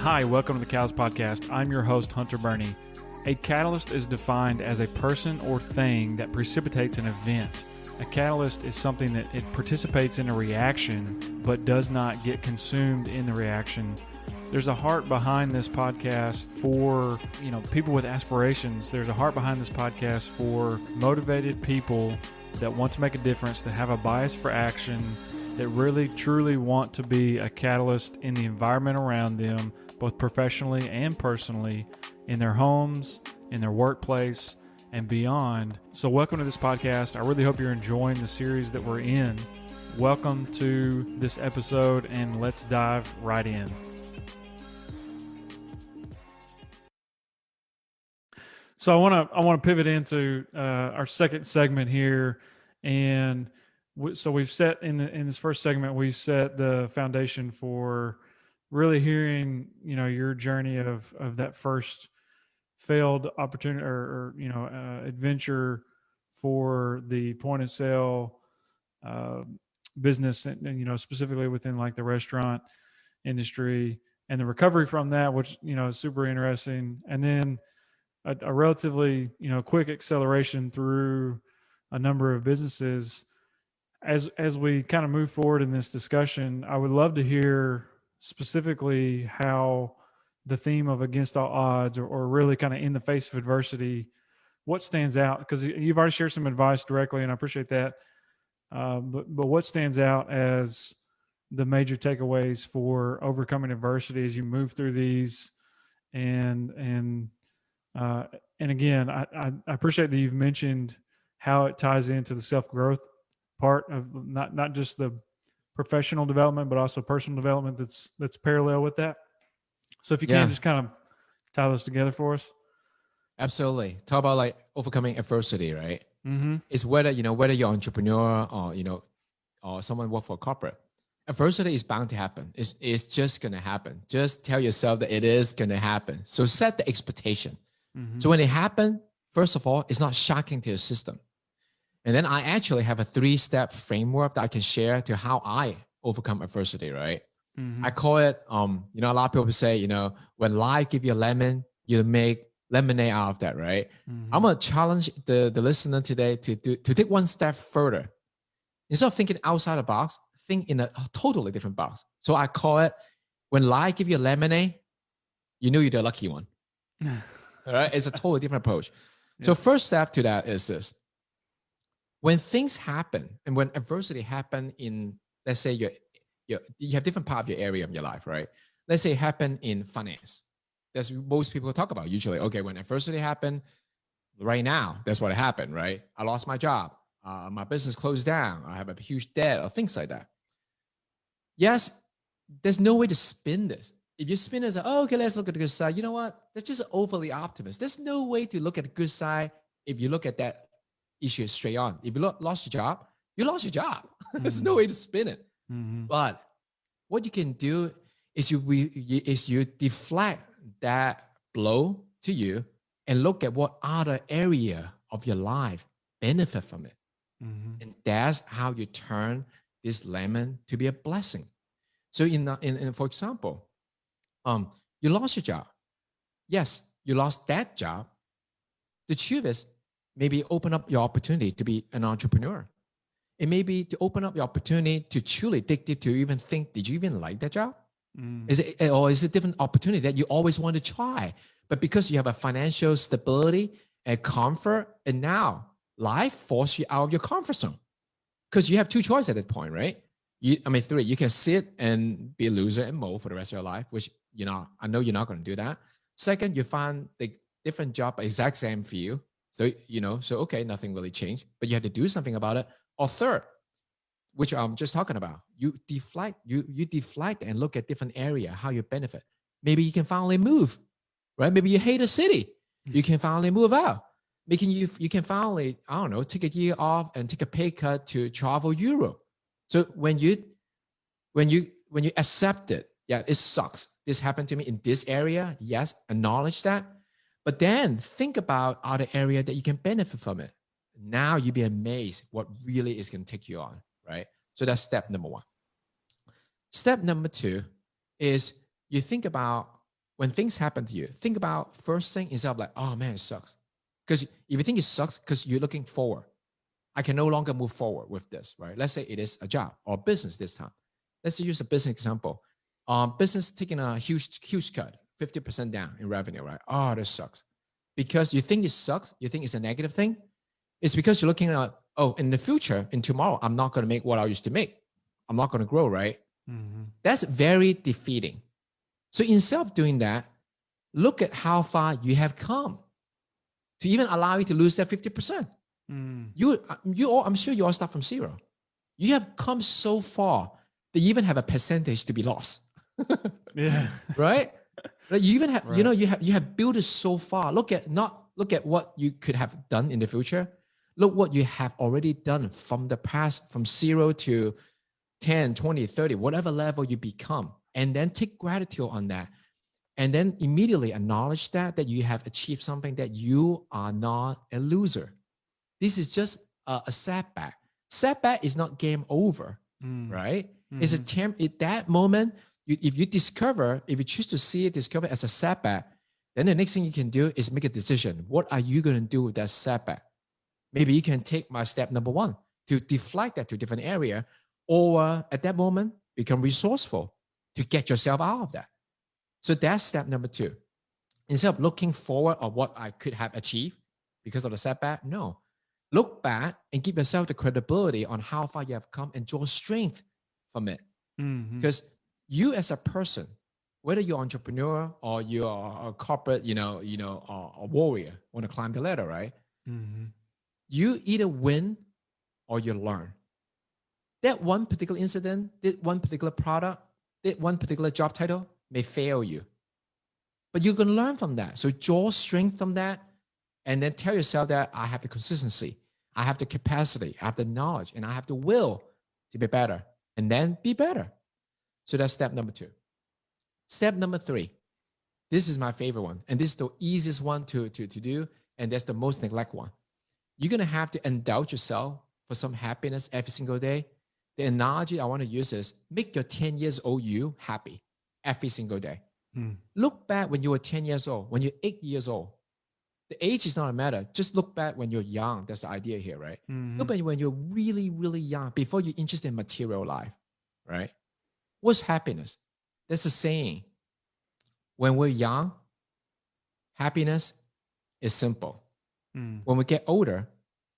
Hi, welcome to the Cows Podcast. I'm your host, Hunter Burney. A catalyst is defined as a person or thing that precipitates an event. A catalyst is something that it participates in a reaction but does not get consumed in the reaction. There's a heart behind this podcast for, people with aspirations. There's a heart behind this podcast for motivated people that want to make a difference, that have a bias for action, that really truly want to be a catalyst in the environment around them, both professionally and personally, in their homes, in their workplace, and beyond. So welcome to this podcast. I really hope you're enjoying the series that we're in. Welcome to this episode, and let's dive right in. So I want to pivot into our second segment here, and so we've set in this first segment, we set the foundation for really hearing, your journey of that first failed opportunity or adventure for the point of sale business, and specifically within like the restaurant industry, and the recovery from that, which is super interesting, and then a relatively quick acceleration through a number of businesses. As we kind of move forward in this discussion, I would love to hear specifically how the theme of against all odds, or really kind of in the face of adversity, what stands out? Because you've already shared some advice directly, and I appreciate that. But what stands out as the major takeaways for overcoming adversity as you move through these? And again, I appreciate that you've mentioned how it ties into the self-growth part of not just the professional development, but also personal development that's parallel with that. So if you can just kind of tie those together for us. Absolutely. Talk about like overcoming adversity, right? Mm-hmm. It's whether you're an entrepreneur or someone work for a corporate. Adversity is bound to happen. It's just going to happen. Just tell yourself that it is going to happen. So set the expectation. Mm-hmm. So when it happens, first of all, it's not shocking to your system. And then I actually have a 3-step framework that I can share to how I overcome adversity, right? Mm-hmm. I call it, a lot of people say, when life give you a lemon, you make lemonade out of that, right? Mm-hmm. I'm going to challenge the listener today to take one step further. Instead of thinking outside the box, think in a totally different box. So I call it, when life give you a lemonade, you know you're the lucky one. All right? It's a totally different approach. Yeah. So first step to that is this. When things happen and when adversity happen in, let's say you have different part of your area of your life, right? Let's say it happened in finance. That's what most people talk about usually. Okay, when adversity happened, right now, that's what happened, right? I lost my job. My business closed down. I have a huge debt or things like that. Yes, there's no way to spin this. If you spin it as, okay, let's look at the good side. You know what? That's just overly optimistic. There's no way to look at the good side if you look at that issue straight on. If you lost your job, you lost your job. There's no way to spin it. Mm-hmm. But what you can do is you deflect that blow to you and look at what other area of your life benefit from it. Mm-hmm. And that's how you turn this lemon to be a blessing. So in for example, you lost your job. Yes, you lost that job. The truth is, maybe open up your opportunity to be an entrepreneur. It may be to open up your opportunity to truly dig deep, to even think, did you even like that job? Mm. Is it a different opportunity that you always want to try? But because you have a financial stability and comfort, and now life forces you out of your comfort zone. Because you have two choices at that point, right? Three. You can sit and be a loser and mold for the rest of your life, which, I know you're not going to do that. Second, you find the different job, exact same for you. So, okay, nothing really changed, but you had to do something about it. Or third, which I'm just talking about, you deflect and look at different area, how you benefit. Maybe you can finally move, right? Maybe you hate a city. You can finally move out. You can finally, take a year off and take a pay cut to travel Europe. So when you accept it, yeah, it sucks. This happened to me in this area. Yes, acknowledge that. But then think about other area that you can benefit from it. Now you'll be amazed what really is going to take you on, right? So that's step number one. Step number two is you think about when things happen to you, think about first thing instead of like, oh man, it sucks. Because if you think it sucks because you're looking forward, I can no longer move forward with this, right? Let's say it is a job or business this time. Let's use a business example. Business taking a huge cut, 50% down in revenue, right? Oh, this sucks. Because you think it sucks, you think it's a negative thing. It's because you're looking at, oh, in the future, in tomorrow, I'm not going to make what I used to make. I'm not going to grow, right? Mm-hmm. That's very defeating. So instead of doing that, look at how far you have come to even allow you to lose that 50%. I'm sure you all start from zero. You have come so far that you even have a percentage to be lost. Yeah. Right? Like you even have, Right. you have built it so far. Look at what you could have done in the future. Look what you have already done from the past, from 0 to 10, 20, 30, whatever level you become. And then take gratitude on that. And then immediately acknowledge that you have achieved something, that you are not a loser. This is just a setback. Setback is not game over, right? It's a at that moment. If you choose to see it, discover it as a setback, then the next thing you can do is make a decision. What are you going to do with that setback? Maybe you can take my step number 1 to deflect that to a different area, or at that moment, become resourceful to get yourself out of that. So that's step number 2. Instead of looking forward of what I could have achieved because of the setback, no. Look back and give yourself the credibility on how far you have come and draw strength from it. Because you as a person, whether you're an entrepreneur or you're a corporate, a warrior, want to climb the ladder, right? You either win or you learn. That one particular incident, that one particular product, that one particular job title may fail you. But you can learn from that. So draw strength from that, and then tell yourself that I have the consistency, I have the capacity, I have the knowledge, and I have the will to be better, and then be better. So that's step number 2. Step number 3. This is my favorite one, and this is the easiest one to do, and that's the most neglected one. You're going to have to indulge yourself for some happiness every single day. The analogy I want to use is make your 10 years old you happy every single day. Look back when you were 10 years old, when you're 8 years old. The age is not a matter. Just look back when you're young. That's the idea here, right? Look back when you're really, really young, before you're interested in material life, right? What's happiness? That's a saying. When we're young, happiness is simple. When we get older,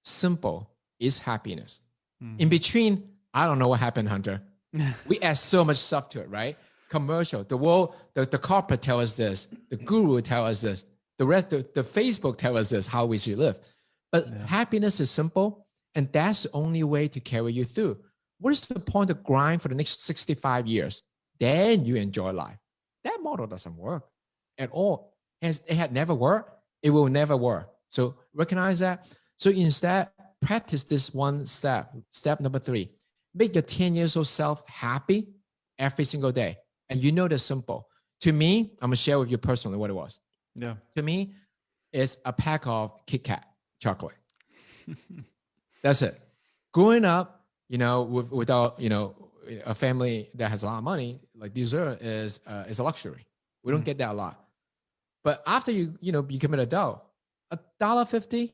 simple is happiness. In between, I don't know what happened, Hunter. We add so much stuff to it, right? Commercial, the world, the corporate tell us this, the guru tell us this, the rest, the Facebook tell us this, how we should live. But happiness is simple, and that's the only way to carry you through. What is the point of grind for the next 65 years? Then you enjoy life. That model doesn't work at all. It had never worked. It will never work. So recognize that. So instead, practice this one step. Step number 3, make your 10 years old self happy every single day. And you know that's simple. To me, I'm going to share with you personally what it was. Yeah. To me, it's a pack of Kit Kat chocolate. That's it. Growing up, without, a family that has a lot of money, like dessert is a luxury. We don't get that a lot. But after you become an adult, $1.50,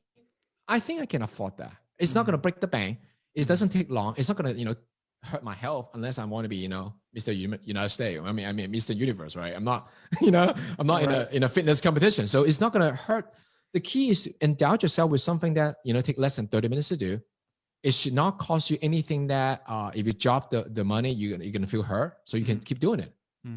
I think I can afford that. It's not going to break the bank. It doesn't take long. It's not going to, hurt my health unless I want to be, Mr. United States. I mean, Mr. Universe, right? I'm not, I'm not in a fitness competition. So it's not going to hurt. The key is to indulge yourself with something that, take less than 30 minutes to do. It should not cost you anything that if you drop the money, you're going to feel hurt. So you can keep doing it.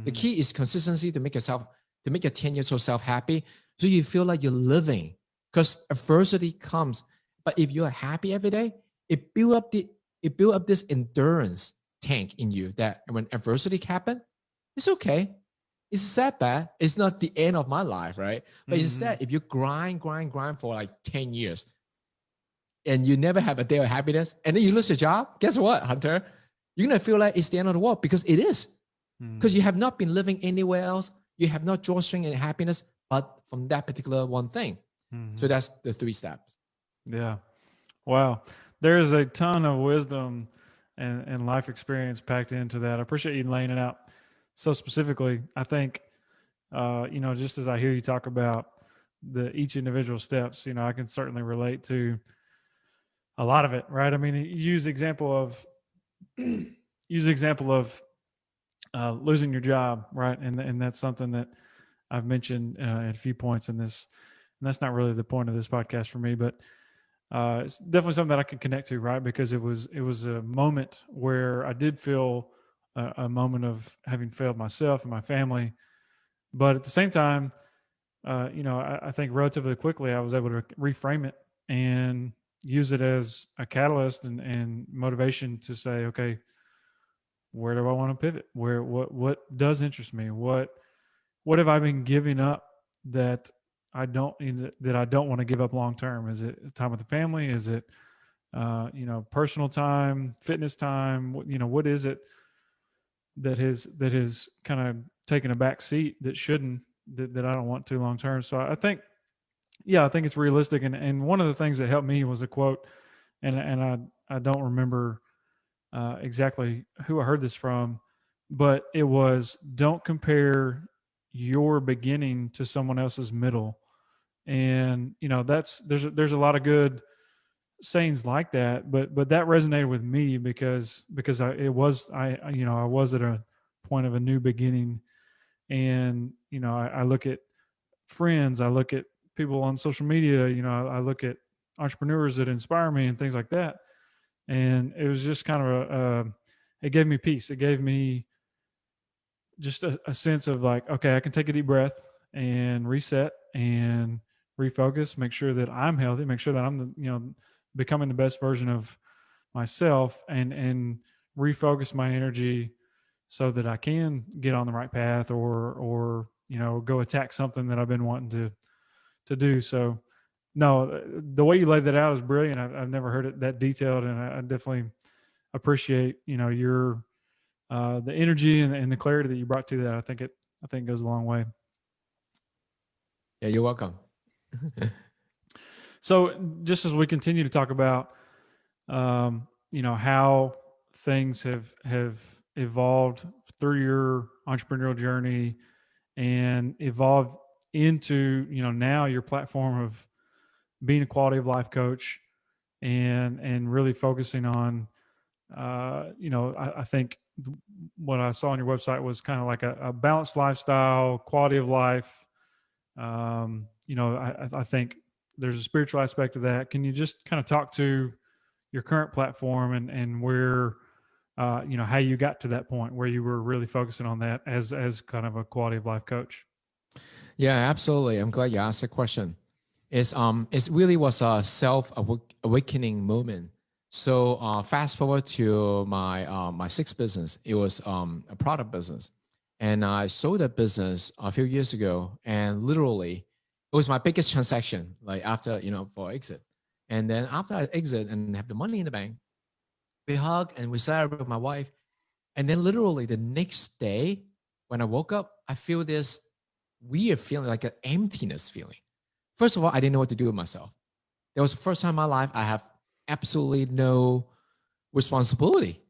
The key is consistency to make your 10 years old self happy. So you feel like you're living, because adversity comes. But if you're happy every day, it build up this endurance tank in you that when adversity happen, it's okay. It's a setback. It's not the end of my life, right? But instead, if you grind for like 10 years and you never have a day of happiness, and then you lose your job, guess what, Hunter? You're going to feel like it's the end of the world, because it is. Because you have not been living anywhere else. You have not drawn strength and happiness, but from that particular one thing. So that's the 3 steps. Yeah. Wow. There's a ton of wisdom and life experience packed into that. I appreciate you laying it out so specifically. I think just as I hear you talk about each individual steps, I can certainly relate to a lot of it, right? I mean, use the example of losing your job, right? And that's something that I've mentioned at a few points in this, and that's not really the point of this podcast for me, but it's definitely something that I can connect to, right? Because it was a moment where I did feel a moment of having failed myself and my family, but at the same time, I think relatively quickly I was able to reframe it and use it as a catalyst and motivation to say, okay, where do I want to pivot? What does interest me? What have I been giving up that I don't want to give up long term? Is it time with the family? Is it personal time, fitness time? What is it that has kind of taken a back seat that shouldn't that I don't want to long term? So I think I think it's realistic. And one of the things that helped me was a quote, and I don't remember exactly who I heard this from, but it was, "Don't compare your beginning to someone else's middle." And there's a lot of good sayings like that, but that resonated with me because I was at a point of a new beginning, and I look at friends, I look at people on social media, I look at entrepreneurs that inspire me and things like that, and it was just kind of it gave me peace. It gave me just a sense of like, okay, I can take a deep breath and reset and refocus, make sure that I'm healthy, make sure that I'm becoming the best version of myself, and refocus my energy so that I can get on the right path, or go attack something that I've been wanting to do. So no, the way you laid that out is brilliant. I've never heard it that detailed, and I definitely appreciate your the energy and the clarity that you brought to that. I think goes a long way. Yeah, you're welcome. So just as we continue to talk about how things have evolved through your entrepreneurial journey and evolved into now your platform of being a quality of life coach, and really focusing on I think what I saw on your website was kind of like a balanced lifestyle, quality of life. I think there's a spiritual aspect of that. Can you just kind of talk to your current platform and where how you got to that point where you were really focusing on that as kind of a quality of life coach? Yeah, absolutely. I'm glad you asked the question. It really was a self awakening moment. So fast forward to my sixth business. It was a product business, and I sold that business a few years ago. And literally, it was my biggest transaction. Like after for exit, and then after I exit and have the money in the bank, we hug and we celebrate with my wife. And then literally the next day, when I woke up, I feel this weird feeling, like an emptiness feeling. First of all, I didn't know what to do with myself. That was the first time in my life I have absolutely no responsibility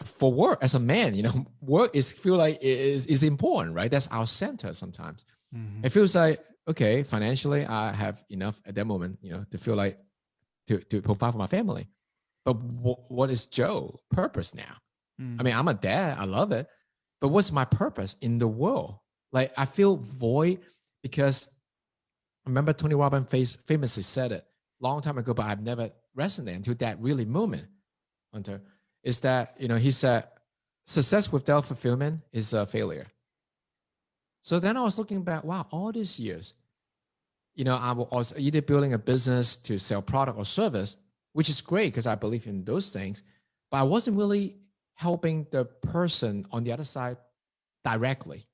for work as a man. Work is feel like is important, right? That's our center sometimes. Mm-hmm. It feels like, okay, financially I have enough at that moment, to feel like to provide for my family. But what is Joe purpose now? I mean, I'm a dad. I love it. But what's my purpose in the world? Like, I feel void because I remember Tony Robbins famously said it long time ago, but I've never resonated until that really moment, Hunter, is that, he said, success without fulfillment is a failure. So then I was looking back, wow, all these years, I was either building a business to sell product or service, which is great because I believe in those things, but I wasn't really helping the person on the other side directly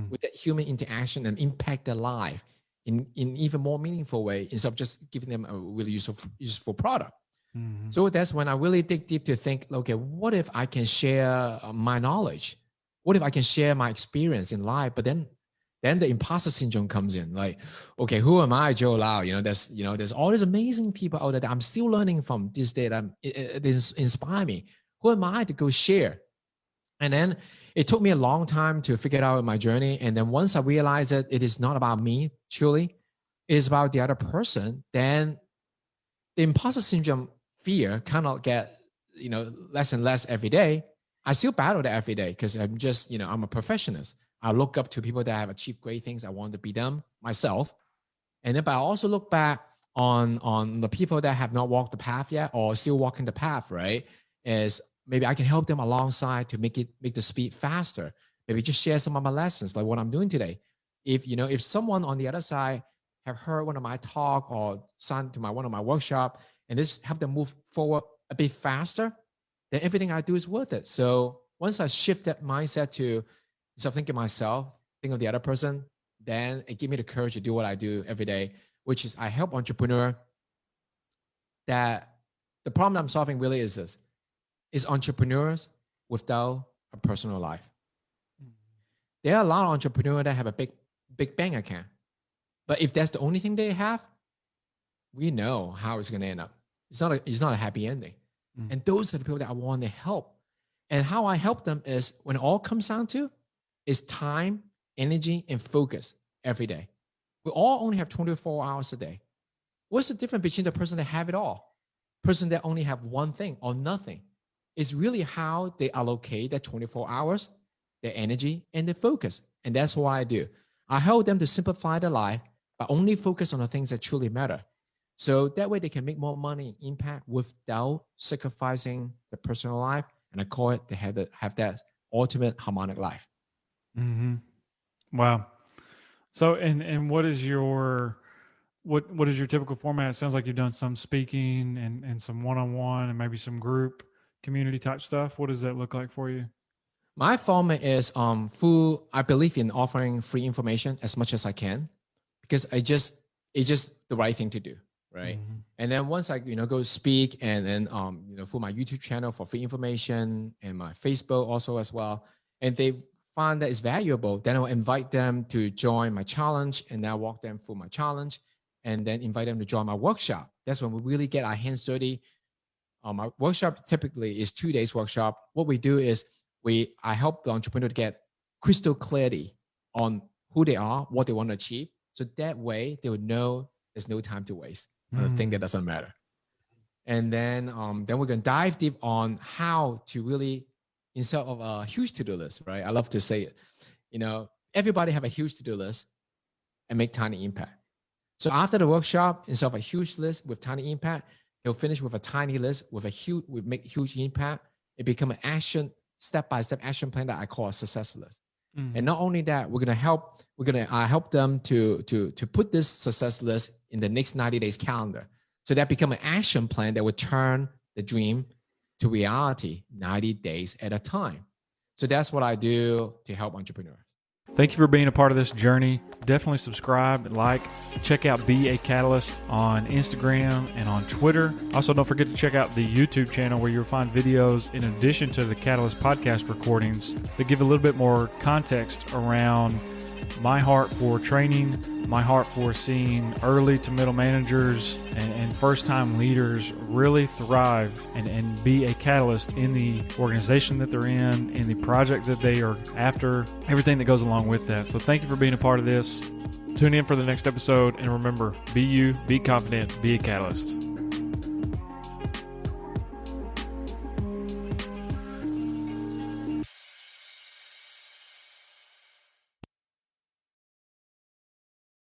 with that human interaction and impact their life in even more meaningful way instead of just giving them a really useful product. Mm-hmm. So that's when I really dig deep to think, okay, what if I can share my knowledge? What if I can share my experience in life? But then the imposter syndrome comes in. Like, okay, who am I, Joe Lau? There's all these amazing people out there that I'm still learning from this day that it inspire me. Who am I to go share? And then it took me a long time to figure it out in my journey. And then once I realized that it is not about me, truly, it is about the other person, then the imposter syndrome fear kind of get, less and less every day. I still battle that every day because I'm just, I'm a perfectionist. I look up to people that have achieved great things. I want to be them myself. And then, but I also look back on the people that have not walked the path yet or still walking the path, right? Is maybe I can help them alongside to make the speed faster. Maybe just share some of my lessons, like what I'm doing today. If someone on the other side have heard one of my talk or signed to one of my workshop and this help them move forward a bit faster, then everything I do is worth it. So once I shift that mindset to instead of thinking myself, think of the other person, then it gives me the courage to do what I do every day, which is I help entrepreneur that the problem I'm solving really is this, is entrepreneurs without a personal life. There are a lot of entrepreneurs that have a big bank account. But if that's the only thing they have, we know how it's going to end up. It's not a happy ending. And those are the people that I want to help. And how I help them is when it all comes down to is time, energy, and focus every day. We all only have 24 hours a day. What's the difference between the person that have it all, person that only have one thing or nothing? It's really how they allocate their 24 hours, their energy, and their focus. And that's what I do. I help them to simplify their life, but only focus on the things that truly matter. So that way they can make more money, impact without sacrificing the personal life. And I call it they have that ultimate harmonic life. Mm-hmm. Wow. So, and what is your typical format? It sounds like you've done some speaking and some one-on-one and maybe some group community type stuff. What does that look like for you? My format is I believe in offering free information as much as I can because it's just the right thing to do, right? Mm-hmm. And then once I go speak and then for my YouTube channel for free information and my Facebook also as well, and they find that it's valuable, then I'll invite them to join my challenge and then I'll walk them through my challenge and then invite them to join my workshop. That's when we really get our hands dirty. My workshop typically is 2 days workshop. What we do is I help the entrepreneur to get crystal clarity on who they are, what they want to achieve. So that way they would know there's no time to waste on the thing that doesn't matter. And then we're going to dive deep on how to really, instead of a huge to-do list, right? I love to say it. Everybody have a huge to-do list and make tiny impact. So after the workshop, instead of a huge list with tiny impact, he'll finish with a tiny list with make huge impact. It become an step-by-step action plan that I call a success list. Mm-hmm. And not only that, I help them to put this success list in the next 90 days calendar. So that become an action plan that would turn the dream to reality 90 days at a time. So that's what I do to help entrepreneurs. Thank you for being a part of this journey. Definitely subscribe, like, check out Be a Catalyst on Instagram and on Twitter. Also, don't forget to check out the YouTube channel where you'll find videos in addition to the Catalyst podcast recordings that give a little bit more context around my heart for training, my heart for seeing early to middle managers and first-time leaders really thrive and be a catalyst in the organization that they're in the project that they are after, everything that goes along with that. So thank you for being a part of this. Tune in for the next episode, and remember, be you, be confident, be a catalyst.